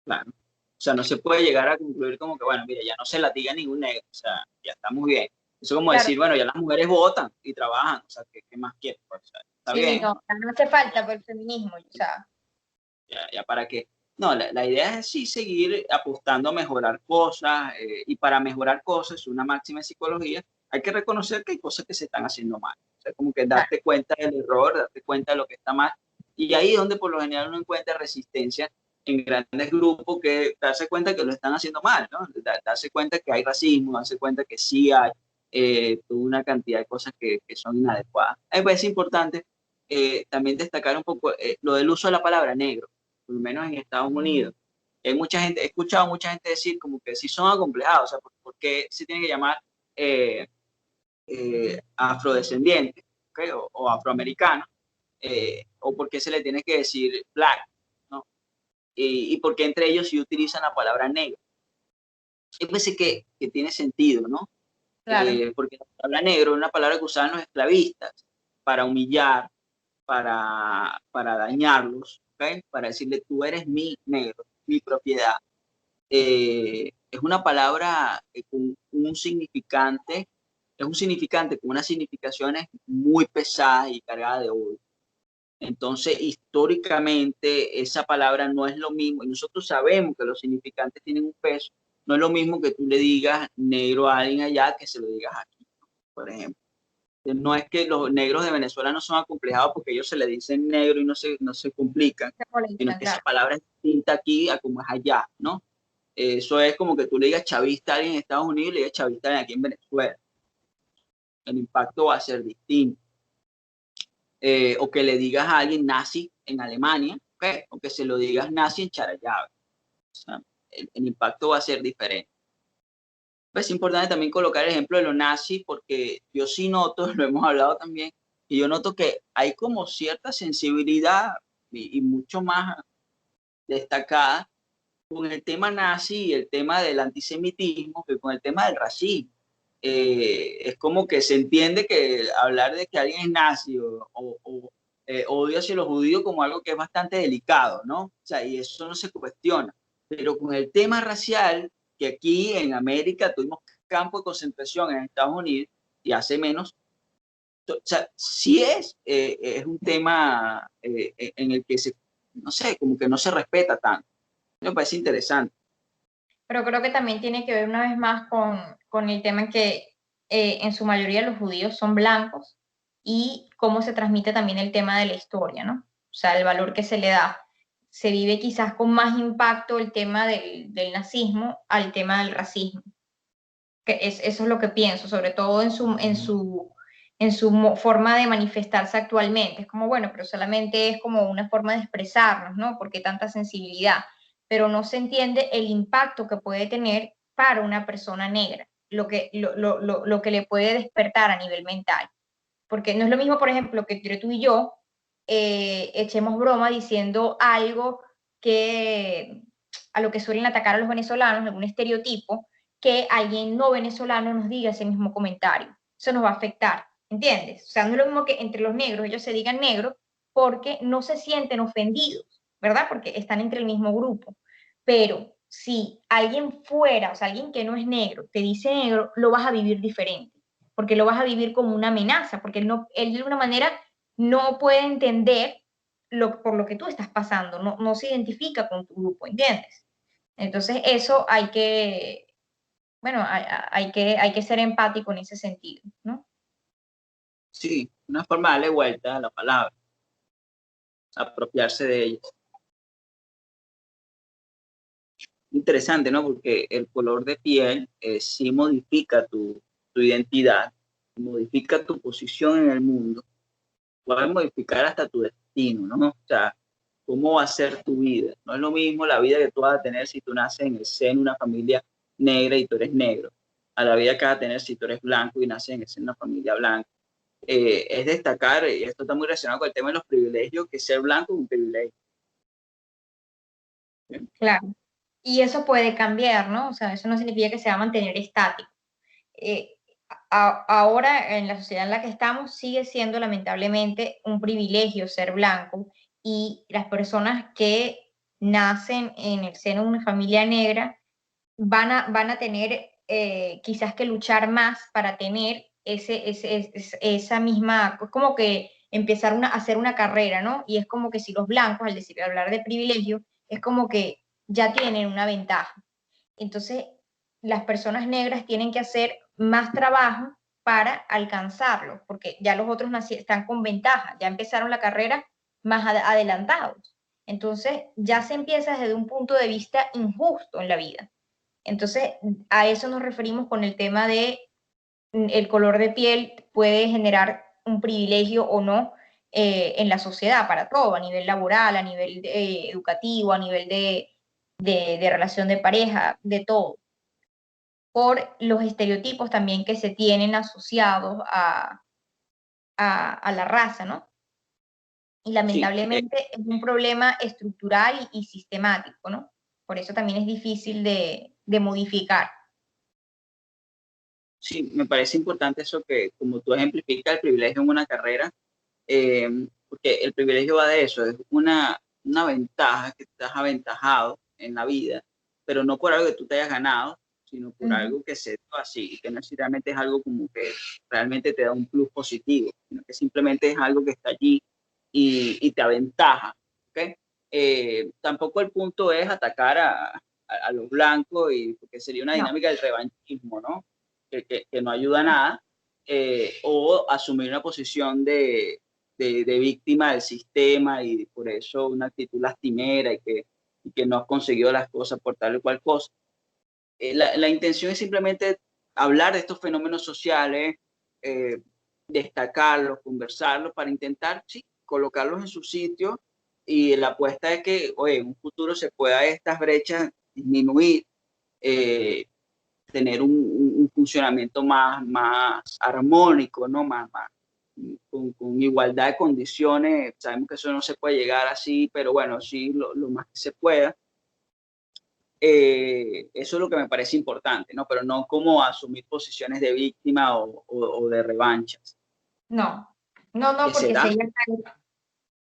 claro. O sea, no se puede llegar a concluir como que, bueno, mira, ya no se latiga ningún negro, o sea, ya está muy bien. Eso es como Claro, decir, bueno, ya las mujeres votan y trabajan, o sea, ¿qué más quieren? Pues, o sea, está sí, bien, no, no hace falta por el feminismo, o sea, ya para qué. No, la idea es sí seguir apostando a mejorar cosas y para mejorar cosas, una máxima en psicología, hay que reconocer que hay cosas que se están haciendo mal. O sea, como que claro, darte cuenta del error, darte cuenta de lo que está mal. Y ahí es donde por lo general uno encuentra resistencia en grandes grupos que darse cuenta que lo están haciendo mal, ¿no? Darse cuenta que hay racismo, darse cuenta que sí hay toda una cantidad de cosas que son inadecuadas. A mí es importante también destacar un poco lo del uso de la palabra negro por lo menos en Estados Unidos. Hay mucha gente, he escuchado mucha gente decir como que si son acomplejados, o sea, ¿por qué se tiene que llamar afrodescendiente, ¿okay? O afroamericano? ¿O por qué se le tiene que decir black? ¿No? Y por qué entre ellos sí utilizan la palabra negro. Yo pensé que tiene sentido, ¿no? Claro. porque la palabra negro es una palabra que usaban los esclavistas para humillar, para dañarlos, ¿okay? Para decirle, tú eres mi negro, mi propiedad. Es una palabra con un significante, es un significante con unas significaciones muy pesadas y cargadas de odio. Entonces, históricamente, esa palabra no es lo mismo, y nosotros sabemos que los significantes tienen un peso, no es lo mismo que tú le digas negro a alguien allá que se lo digas aquí, por ejemplo. No es que los negros de Venezuela no son acomplejados porque ellos se le dicen negro y no se complican, Se sino molestan, que esa claro. palabra es distinta aquí a como es allá, ¿no? Eso es como que tú le digas chavista a alguien en Estados Unidos y le digas chavista a alguien aquí en Venezuela. El impacto va a ser distinto. O que le digas a alguien nazi en Alemania, ¿okay? O que se lo digas nazi en Charallave. O sea, el impacto va a ser diferente. Es importante también colocar el ejemplo de los nazis porque yo sí noto, lo hemos hablado también, y yo noto que hay como cierta sensibilidad y mucho más destacada con el tema nazi y el tema del antisemitismo que con el tema del racismo. Es como que se entiende que hablar de que alguien es nazi o odio hacia los judíos como algo que es bastante delicado, ¿no? O sea, y eso no se cuestiona. Pero con el tema racial, que aquí en América tuvimos campo de concentración en Estados Unidos y hace menos, o sea, sí es un tema en el que se, no sé, como que no se respeta tanto. Me parece interesante. Pero creo que también tiene que ver una vez más con el tema en que en su mayoría los judíos son blancos y cómo se transmite también el tema de la historia, ¿no? O sea, el valor que se le da. Se vive quizás con más impacto el tema del nazismo al tema del racismo. Eso es lo que pienso, sobre todo en su forma de manifestarse actualmente. Es como, bueno, pero solamente es como una forma de expresarnos, ¿no? Porque tanta sensibilidad, pero no se entiende el impacto que puede tener para una persona negra, lo que le puede despertar a nivel mental. Porque no es lo mismo, por ejemplo, que entre tú y yo echemos broma diciendo algo que a lo que suelen atacar a los venezolanos, algún estereotipo, que alguien no venezolano nos diga ese mismo comentario. Eso nos va a afectar, ¿entiendes? O sea, no es lo mismo que entre los negros ellos se digan negro porque no se sienten ofendidos, ¿verdad? Porque están entre el mismo grupo. Pero si alguien fuera, o sea, alguien que no es negro, te dice negro, lo vas a vivir diferente, porque lo vas a vivir como una amenaza, porque él de alguna manera no puede entender por lo que tú estás pasando, no se identifica con tu grupo, ¿entiendes? Entonces eso bueno, hay que ser empático en ese sentido, ¿no? Sí, una forma de darle vuelta a la palabra, apropiarse de ella. Interesante, ¿no? Porque el color de piel sí modifica tu identidad, modifica tu posición en el mundo, puede modificar hasta tu destino, ¿no? O sea, cómo va a ser tu vida. No es lo mismo la vida que tú vas a tener si tú naces en el seno de una familia negra y tú eres negro, a la vida que vas a tener si tú eres blanco y naces en el seno de una familia blanca. Es destacar, y esto está muy relacionado con el tema de los privilegios, que ser blanco es un privilegio. ¿Sí? Claro. Y eso puede cambiar, ¿no? O sea, eso no significa que se va a mantener estático. Eh, Ahora, en la sociedad en la que estamos, sigue siendo lamentablemente un privilegio ser blanco y las personas que nacen en el seno de una familia negra van a tener quizás que luchar más para tener esa misma, es como que empezar a hacer una carrera, ¿no? Y es como que si los blancos, al decir, hablar de privilegio, es como que ya tienen una ventaja. Entonces, las personas negras tienen que hacer más trabajo para alcanzarlo, porque ya los otros están con ventaja, ya empezaron la carrera más adelantados. Entonces, ya se empieza desde un punto de vista injusto en la vida. Entonces, a eso nos referimos con el tema de el color de piel puede generar un privilegio o no en la sociedad para todo, a nivel laboral, a nivel educativo, a nivel de relación de pareja, de todo, por los estereotipos también que se tienen asociados a la raza, ¿no? Y Sí, lamentablemente es un problema estructural y sistemático, ¿no? Por eso también es difícil de modificar. Sí, me parece importante eso que, como tú ejemplificas, el privilegio en una carrera, porque el privilegio va de eso, es una ventaja que te has aventajado en la vida, pero no por algo que tú te hayas ganado, sino por Ujú. algo que se dio así, que no necesariamente es algo como que realmente te da un plus positivo, sino que simplemente es algo que está allí y te aventaja, ¿ok? Tampoco el punto es atacar a los blancos, y porque sería una No, dinámica del revanchismo, ¿no? Que no ayuda a nada, o asumir una posición de víctima del sistema y por eso una actitud lastimera y que no has conseguido las cosas por tal o cual cosa. La intención es simplemente hablar de estos fenómenos sociales, eh, destacarlos, conversarlos para intentar, sí, colocarlos en su sitio, y la apuesta es que, oye, en un futuro se pueda estas brechas disminuir, eh, tener un funcionamiento más armónico, ¿no? Más con igualdad de condiciones. Sabemos que eso no se puede llegar así, pero bueno, sí lo más que se pueda. Eso es lo que me parece importante, ¿no? Pero no como asumir posiciones de víctima o de revanchas. no, no, no, Que se porque da,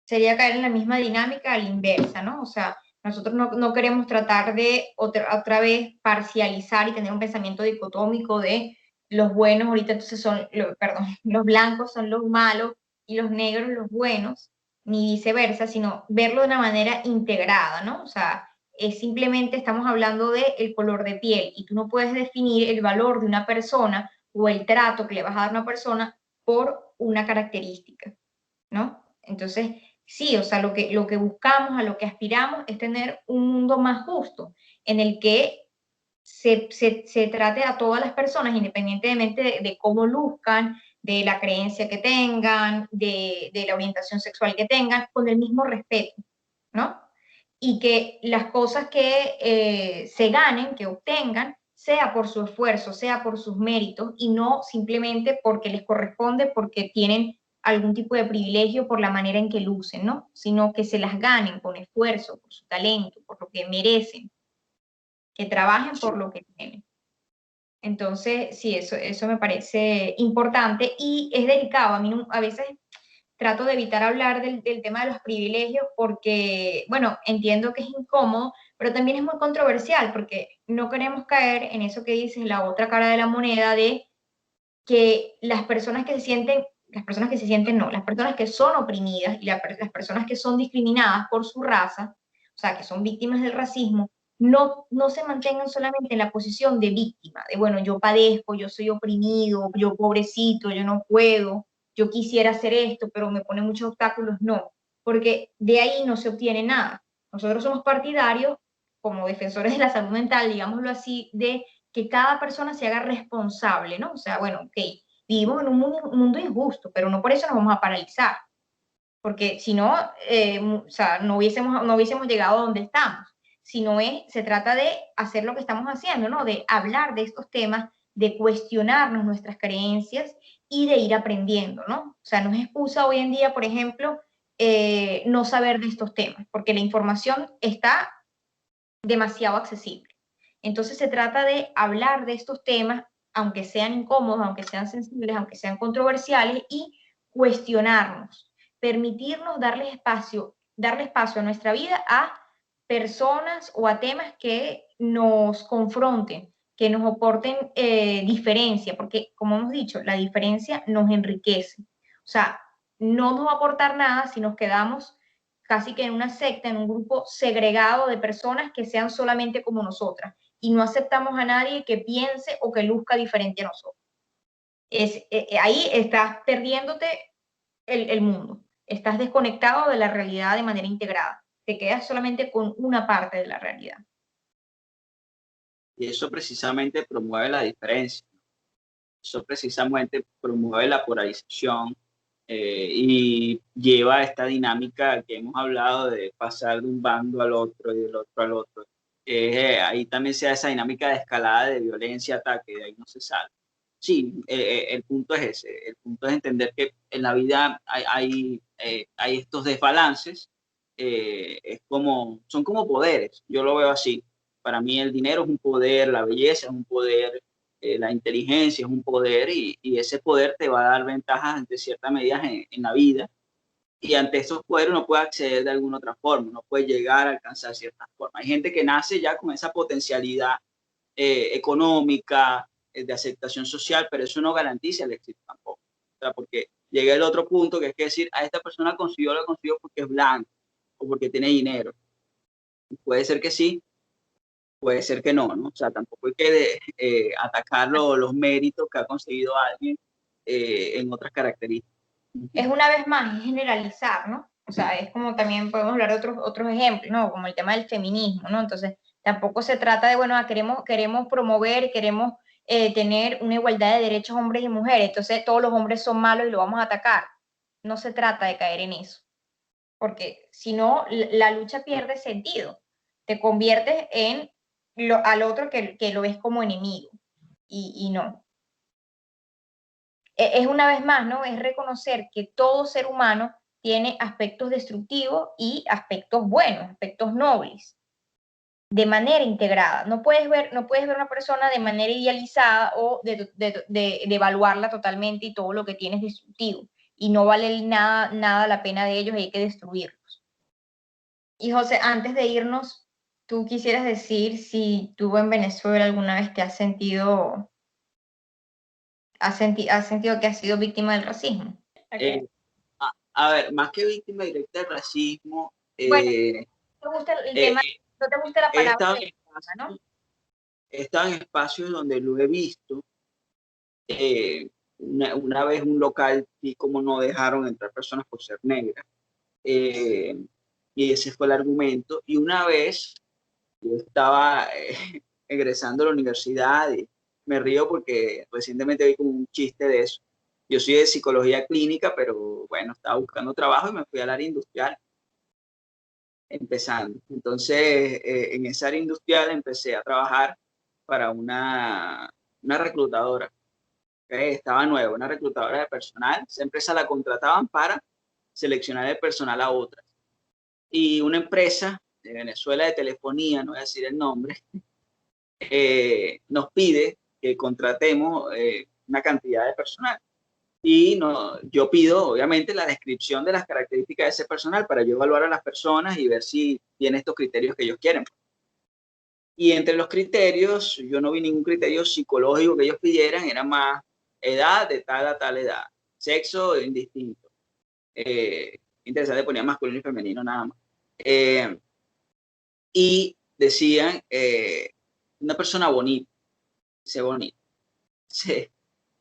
sería caer en la misma dinámica a la inversa, ¿no? O sea, nosotros no queremos tratar de otra vez parcializar y tener un pensamiento dicotómico de los buenos ahorita entonces son, perdón, los blancos son los malos y los negros los buenos, ni viceversa, sino verlo de una manera integrada, ¿no? O sea, es simplemente estamos hablando de el color de piel y tú no puedes definir el valor de una persona o el trato que le vas a dar a una persona por una característica, ¿no? Entonces, sí, o sea, lo que buscamos, a lo que aspiramos es tener un mundo más justo, en el que se trate a todas las personas, independientemente de cómo luzcan, de la creencia que tengan, de la orientación sexual que tengan, con el mismo respeto, ¿no? Y que las cosas que se ganen, que obtengan, sea por su esfuerzo, sea por sus méritos y no simplemente porque les corresponde, porque tienen algún tipo de privilegio por la manera en que lucen, ¿no? Sino que se las ganen con esfuerzo, por su talento, por lo que merecen, que trabajen por sí, lo que tienen. Entonces, sí, eso me parece importante y es delicado. A mí a veces trato de evitar hablar del tema de los privilegios porque, bueno, entiendo que es incómodo, pero también es muy controversial porque no queremos caer en eso que dices, la otra cara de la moneda de que las personas que se sienten no, las personas que son oprimidas y las personas que son discriminadas por su raza, o sea, que son víctimas del racismo, no se mantengan solamente en la posición de víctima, de bueno, yo padezco, yo soy oprimido, yo pobrecito, yo no puedo, yo quisiera hacer esto, pero me pone muchos obstáculos, no, porque de ahí no se obtiene nada. Nosotros somos partidarios, como defensores de la salud mental, digámoslo así, de que cada persona se haga responsable, ¿no? O sea, bueno, ok, vivimos en un mundo injusto, pero no por eso nos vamos a paralizar, porque si no, o sea, no hubiésemos llegado a donde estamos, sino se trata de hacer lo que estamos haciendo, ¿no? De hablar de estos temas, de cuestionarnos nuestras creencias y de ir aprendiendo, ¿no? O sea, no es excusa hoy en día, por ejemplo, no saber de estos temas, porque la información está demasiado accesible. Entonces se trata de hablar de estos temas, aunque sean incómodos, aunque sean sensibles, aunque sean controversiales, y cuestionarnos, permitirnos darle espacio a nuestra vida a personas o a temas que nos confronten, que nos aporten diferencia, porque como hemos dicho, la diferencia nos enriquece. O sea, no nos va a aportar nada si nos quedamos casi que en una secta, en un grupo segregado de personas que sean solamente como nosotras y no aceptamos a nadie que piense o que luzca diferente a nosotros. Ahí estás perdiéndote el mundo, estás desconectado de la realidad de manera integrada, te quedas solamente con una parte de la realidad. y eso precisamente promueve la diferencia, eso precisamente promueve la polarización, y lleva a esta dinámica que hemos hablado de pasar de un bando al otro y del otro al otro. Ahí también se da esa dinámica de escalada de violencia, ataque, de ahí no se sale. Sí, el punto es ese, el punto es entender que en la vida hay estos desbalances, son como poderes, yo lo veo así. Para mí el dinero es un poder, la belleza es un poder, la inteligencia es un poder y ese poder te va a dar ventajas ante ciertas medidas en la vida. Y ante esos poderes uno puede acceder de alguna otra forma, uno puede llegar a alcanzar ciertas formas. Hay gente que nace ya con esa potencialidad económica, de aceptación social, pero eso no garantiza el éxito tampoco. O sea, porque llega el otro punto que es que decir, a esta persona consiguió lo consiguió porque es blanco o porque tiene dinero. Puede ser que sí, puede ser que no, ¿no? O sea, tampoco hay que atacar los méritos que ha conseguido alguien en otras características. Es una vez más, es generalizar, ¿no? O sea, es como también podemos hablar de otros ejemplos, ¿no? Como el tema del feminismo, ¿no? Entonces, tampoco se trata de, bueno, queremos promover, queremos tener una igualdad de derechos hombres y mujeres, entonces todos los hombres son malos y lo vamos a atacar. No se trata de caer en eso, porque si no, la lucha pierde sentido. Te conviertes al otro que lo ves como enemigo y no. Es una vez más, ¿no? Es reconocer que todo ser humano tiene aspectos destructivos y aspectos buenos, aspectos nobles, de manera integrada. No puedes ver una persona de manera idealizada o de evaluarla totalmente y todo lo que tiene es destructivo. Y no vale nada la pena de ellos y hay que destruirlos. Y José, antes de irnos, ¿tú quisieras decir si tú en Venezuela alguna vez te has sentido, has sentido que has sido víctima del racismo? Eh, a ver, más que víctima directa del racismo, Bueno, ¿te gusta el eh, tema? ¿No te gusta la he palabra estado en víctima, no? espacios, he estado en espacios donde lo he visto. Una vez un local y como no dejaron entrar personas por ser negras. Eh, y ese fue el argumento. Y una vez yo estaba egresando a la universidad y me río porque recientemente vi como un chiste de eso. Yo soy de psicología clínica, pero bueno, estaba buscando trabajo y me fui al área industrial empezando. Entonces, en esa área industrial empecé a trabajar para una reclutadora. Estaba nueva, una reclutadora de personal. Esa empresa la contrataban para seleccionar el personal a otras. Y una empresa de Venezuela de telefonía, no voy a decir el nombre, nos pide que contratemos una cantidad de personal. Y no, yo pido, obviamente, la descripción de las características de ese personal para yo evaluar a las personas y ver si tiene estos criterios que ellos quieren. Y entre los criterios, yo no vi ningún criterio psicológico que ellos pidieran, era más edad de tal a tal edad, sexo indistinto. Interesante, ponía masculino y femenino nada más. Y decían, una persona bonita, dice bonita. Sí.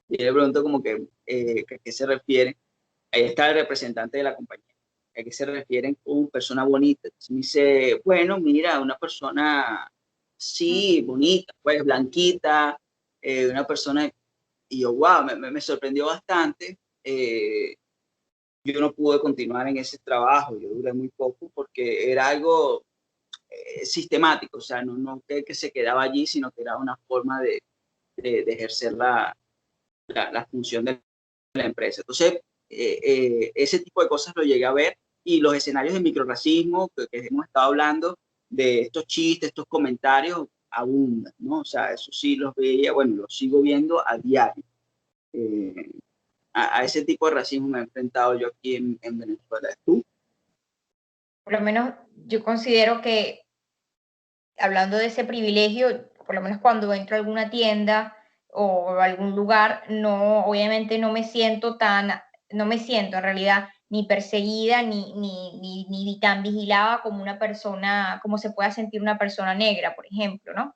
Y yo le pregunto como que, ¿a qué se refiere? Ahí está el representante de la compañía. ¿A qué se refieren con persona bonita? Entonces me dice, bueno, mira, una persona, sí, bonita, pues blanquita, una persona, y yo, wow, me sorprendió bastante. Yo no pude continuar en ese trabajo, yo duré muy poco porque era algo sistemático, o sea, no que se quedaba allí, sino que era una forma de ejercer la función de la empresa. Entonces, ese tipo de cosas lo llegué a ver y los escenarios de microrracismo que hemos estado hablando, de estos chistes, estos comentarios, abundan, ¿no? O sea, eso sí los veía, bueno, los sigo viendo a diario. Eh, a ese tipo de racismo me he enfrentado yo aquí en Venezuela. ¿Tú? Por lo menos yo considero que, hablando de ese privilegio, por lo menos cuando entro a alguna tienda o a algún lugar, no, obviamente no me siento en realidad ni perseguida ni tan vigilada como una persona, como se pueda sentir una persona negra, por ejemplo, ¿no?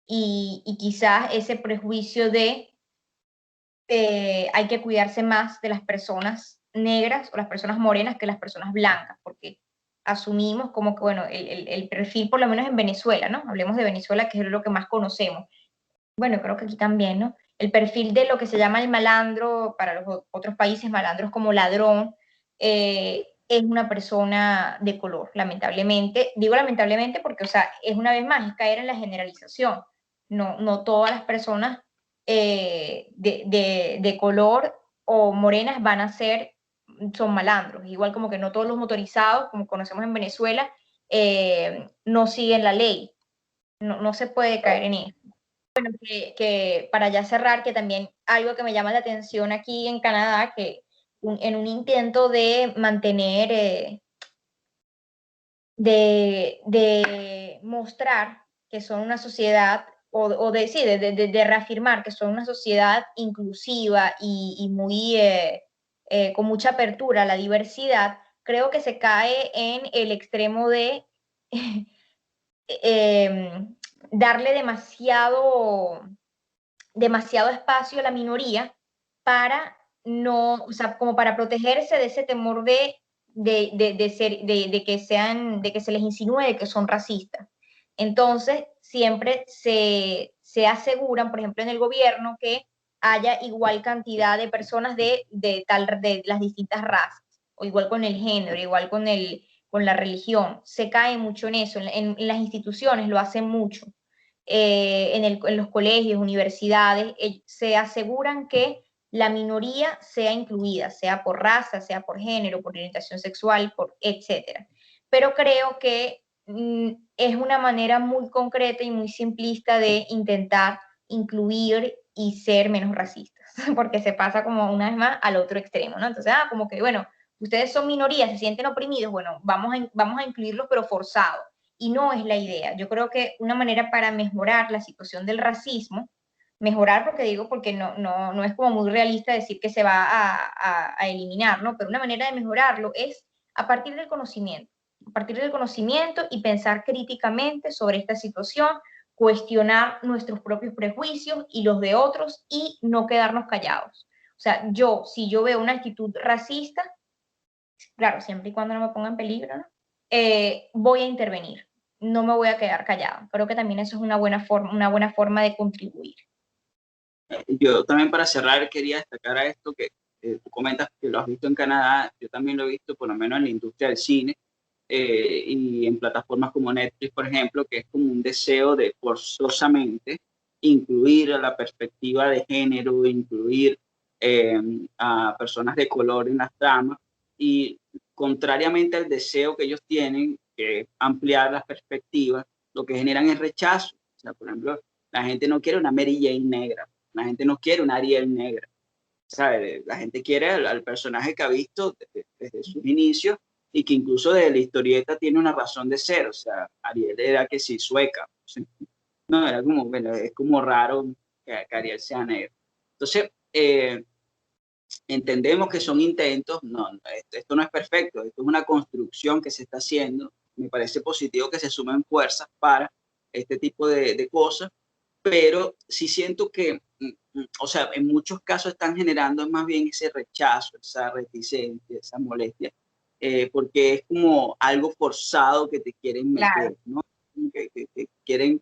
Y quizás ese prejuicio de hay que cuidarse más de las personas negras o las personas morenas que las personas blancas, porque asumimos como que, bueno, el perfil, por lo menos en Venezuela, ¿no? Hablemos de Venezuela, que es lo que más conocemos. Bueno, creo que aquí también, ¿no? El perfil de lo que se llama el malandro, para los otros países, malandro es como ladrón, es una persona de color, lamentablemente. Digo lamentablemente porque, o sea, es una vez más, es caer en la generalización. No todas las personas de color o morenas son malandros. Igual como que no todos los motorizados, como conocemos en Venezuela, no siguen la ley. No se puede caer en eso. bueno, que para ya cerrar, que también algo que me llama la atención aquí en Canadá, que en un intento de mantener, de mostrar que son una sociedad, o de, sí, de reafirmar que son una sociedad inclusiva y muy, con mucha apertura a la diversidad, creo que se cae en el extremo de darle demasiado espacio a la minoría para no, o sea, como para protegerse de ese temor de que sean, de que se les insinúe de que son racistas. Entonces, siempre se aseguran, por ejemplo, en el gobierno, que haya igual cantidad de personas de las distintas razas, o igual con el género, igual con la religión. Se cae mucho en eso, en las instituciones lo hacen mucho. En los colegios, universidades, se aseguran que la minoría sea incluida, sea por raza, sea por género, por orientación sexual, etcétera. Pero creo que es una manera muy concreta y muy simplista de intentar incluir y ser menos racistas, porque se pasa como una vez más al otro extremo, ¿no? Entonces, como que, bueno, ustedes son minorías, se sienten oprimidos, bueno, vamos a incluirlos, pero forzados. Y no es la idea. Yo creo que una manera para mejorar la situación del racismo, mejorar porque digo, porque no es como muy realista decir que se va a eliminar, ¿no? Pero una manera de mejorarlo es a partir del conocimiento, a partir del conocimiento y pensar críticamente sobre esta situación, cuestionar nuestros propios prejuicios y los de otros y no quedarnos callados. O sea, si yo veo una actitud racista, claro, siempre y cuando no me ponga en peligro, ¿no? Voy a intervenir, no me voy a quedar callado. Creo que también eso es una buena forma de contribuir. Yo también para cerrar quería destacar a esto que tú comentas que lo has visto en Canadá, yo también lo he visto por lo menos en la industria del cine y en plataformas como Netflix, por ejemplo, que es como un deseo de forzosamente incluir a la perspectiva de género, incluir a personas de color en las tramas y contrariamente al deseo que ellos tienen, que es ampliar las perspectivas, lo que generan es rechazo. O sea, por ejemplo, la gente no quiere una Mary Jane negra, la gente no quiere una Ariel negra, ¿sabe? La gente quiere al personaje que ha visto desde sus inicios y que incluso de la historieta tiene una razón de ser. O sea, Ariel era que sí, sueca. ¿Sí? No, era como, bueno, es como raro que Ariel sea negra. Entonces, entendemos que son intentos, no, esto no es perfecto, esto es una construcción que se está haciendo. Me parece positivo que se sumen fuerzas para este tipo de cosas, pero sí siento que, o sea, en muchos casos están generando más bien ese rechazo, esa reticencia, esa molestia, porque es como algo forzado que te quieren Claro. meter, ¿no? Que quieren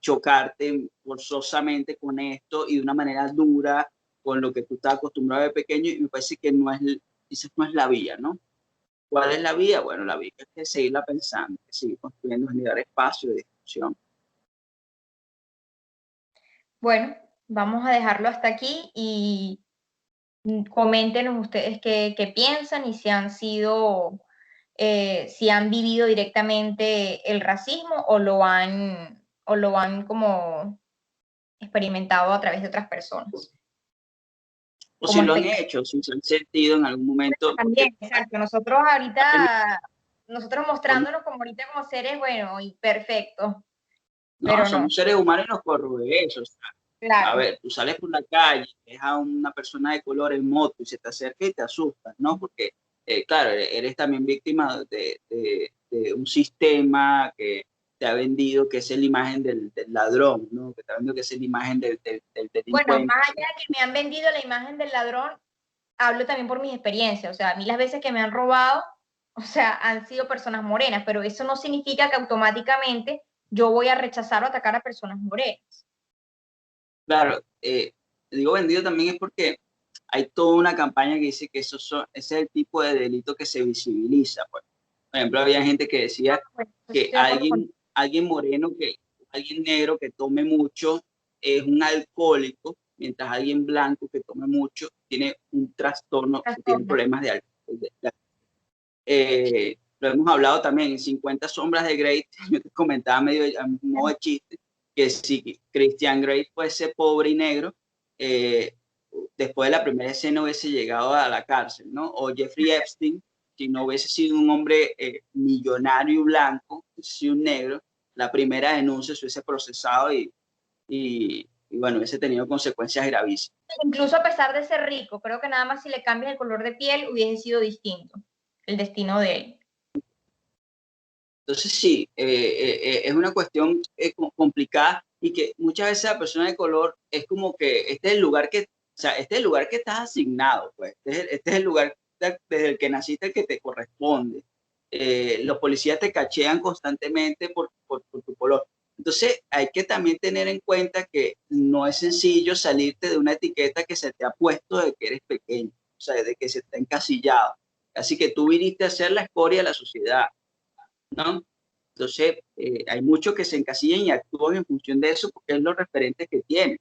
chocarte forzosamente con esto y de una manera dura con lo que tú estás acostumbrado de pequeño y me parece que esa no es la vía, ¿no? ¿Cuál es la vía? Bueno, la vía es que seguirla pensando, que seguir construyendo, generar espacio de discusión. Bueno, vamos a dejarlo hasta aquí y coméntenos ustedes qué piensan y si han vivido directamente el racismo o lo han como experimentado a través de otras personas. O si Como lo han espectadores. hecho, si se han sentido en algún momento, porque También, exacto. Nosotros ahorita, nosotros mostrándonos como ahorita como seres, bueno, y perfectos, no, pero no, somos seres humanos y nos corroe eso. O sea, a claro, ver, tú sales por la calle, ves a una persona de color en moto y se te acerca y te asustas, ¿no? Porque, claro, eres también víctima de un sistema que te ha vendido que es la imagen del ladrón, ¿no? Que te ha vendido que es la imagen del bueno, delincuente. más allá de que me han vendido la imagen del ladrón, hablo también por mis experiencias, o sea, a mí las veces que me han robado, o sea, han sido personas morenas, pero eso no significa que automáticamente yo voy a rechazar o atacar a personas morenas. Claro, digo vendido también es porque hay toda una campaña que dice que ese es el tipo de delito que se visibiliza. Pues. Por ejemplo, había gente que decía Bueno, pues que estoy de acuerdo con. alguien moreno, alguien negro que tome mucho es un alcohólico, mientras alguien blanco que tome mucho tiene un trastorno, tiene problemas de alcohol. Lo hemos hablado también en 50 sombras de Grey, yo te comentaba medio a modo de chiste, que si Christian Grey fuese pobre y negro, después de la primera escena hubiese llegado a la cárcel, ¿no? O Jeffrey Epstein, si no hubiese sido un hombre millonario y blanco, si un negro, la primera denuncia se hubiese procesado y bueno, hubiese tenido consecuencias gravísimas. Incluso a pesar de ser rico, creo que nada más si le cambias el color de piel hubiese sido distinto el destino de él. Entonces sí, es una cuestión complicada y que muchas veces la persona de color es como que este es el lugar que, o sea, este es el lugar que estás asignado, pues, este es el lugar desde el que naciste que te corresponde. Los policías te cachean constantemente por tu color. Entonces hay que también tener en cuenta que no es sencillo salirte de una etiqueta que se te ha puesto de que eres pequeño, o sea, de que se te ha encasillado. Así que tú viniste a ser la escoria de la sociedad, ¿no? Entonces, hay muchos que se encasillan y actúan en función de eso porque es los referentes que tienen.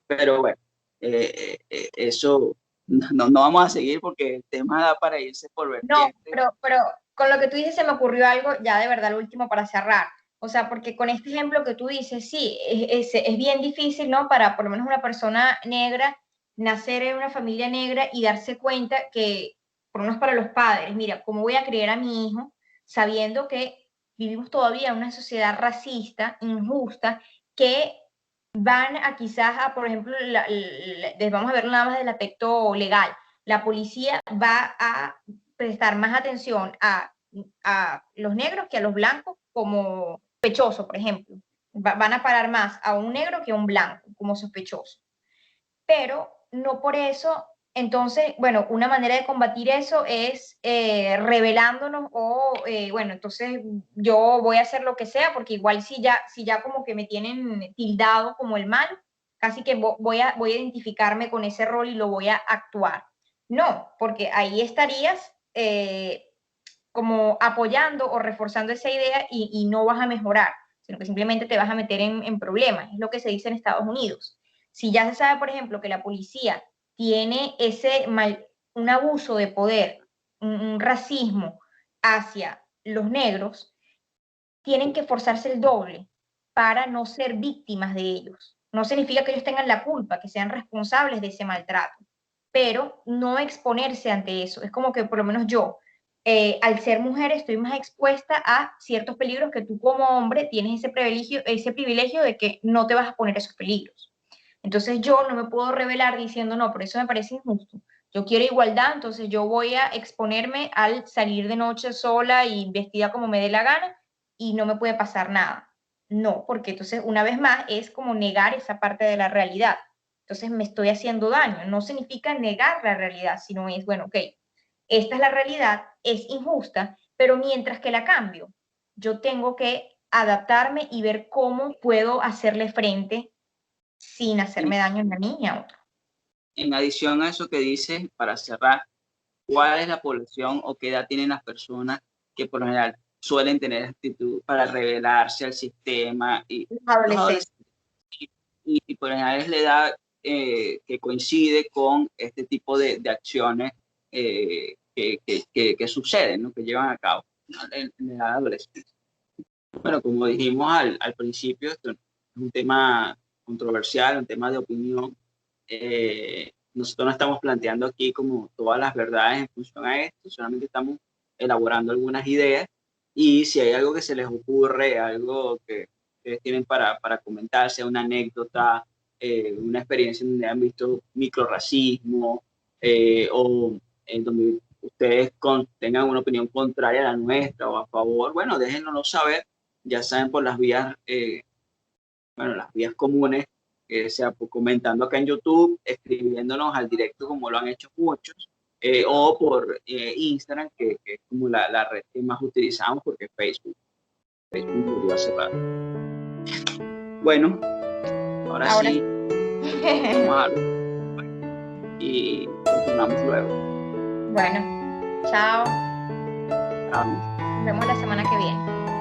Pero bueno, eso no vamos a seguir porque el tema da para irse por No, vertiente. pero con lo que tú dices se me ocurrió algo ya de verdad, lo último para cerrar. O sea, porque con este ejemplo que tú dices, sí, es bien difícil, ¿no? Para por lo menos una persona negra nacer en una familia negra y darse cuenta que, por lo menos para los padres, mira, ¿cómo voy a criar a mi hijo sabiendo que vivimos todavía en una sociedad racista, injusta, que van a quizás a, por ejemplo, vamos a ver nada más del aspecto legal? La policía va a prestar más atención a los negros que a los blancos como sospechoso, por ejemplo. Van a parar más a un negro que a un blanco como sospechoso. Pero no por eso, entonces, bueno, una manera de combatir eso es revelándonos o, bueno, entonces yo voy a hacer lo que sea, porque igual si ya como que me tienen tildado como el malo, casi que voy a identificarme con ese rol y lo voy a actuar. No, porque ahí estarías como apoyando o reforzando esa idea y no vas a mejorar, sino que simplemente te vas a meter en problemas. Es lo que se dice en Estados Unidos. Si ya se sabe, por ejemplo, que la policía tiene un abuso de poder, un racismo hacia los negros, tienen que forzarse el doble para no ser víctimas de ellos. No significa que ellos tengan la culpa, que sean responsables de ese maltrato, pero no exponerse ante eso. Es como que por lo menos yo, al ser mujer, estoy más expuesta a ciertos peligros que tú como hombre tienes ese privilegio de que no te vas a poner esos peligros. Entonces yo no me puedo revelar diciendo, no, por eso me parece injusto. Yo quiero igualdad, entonces yo voy a exponerme al salir de noche sola y vestida como me dé la gana y no me puede pasar nada. No, porque entonces una vez más es como negar esa parte de la realidad. Entonces me estoy haciendo daño. No significa negar la realidad, sino es, bueno, ok, esta es la realidad, es injusta, pero mientras que la cambio, yo tengo que adaptarme y ver cómo puedo hacerle frente sin hacerme daño ni a mí ni a otro. En adición a eso que dices, para cerrar, ¿cuál es la población o qué edad tienen las personas que por lo general suelen tener actitud para rebelarse al sistema? Y Los los adolescentes. adolescentes, y por lo general es la edad que coincide con este tipo de acciones que suceden, ¿no? Que llevan a cabo, ¿no? En la edad adolescente. Bueno, como dijimos al principio, esto es un tema controversial, un tema de opinión. Nosotros no estamos planteando aquí como todas las verdades en función a esto, solamente estamos elaborando algunas ideas y si hay algo que se les ocurre, algo que ustedes tienen para comentar, sea una anécdota, una experiencia en donde han visto microracismo o en donde ustedes tengan una opinión contraria a la nuestra o a favor, bueno, déjenoslo saber, ya saben por las vías, bueno, las vías comunes, sea comentando acá en YouTube, escribiéndonos al directo como lo han hecho muchos, o por Instagram, que es como la red que más utilizamos porque Facebook murió hace rato. Bueno, ahora sí, vamos a ver y continuamos luego. Bueno, chao. Chao. Nos vemos la semana que viene.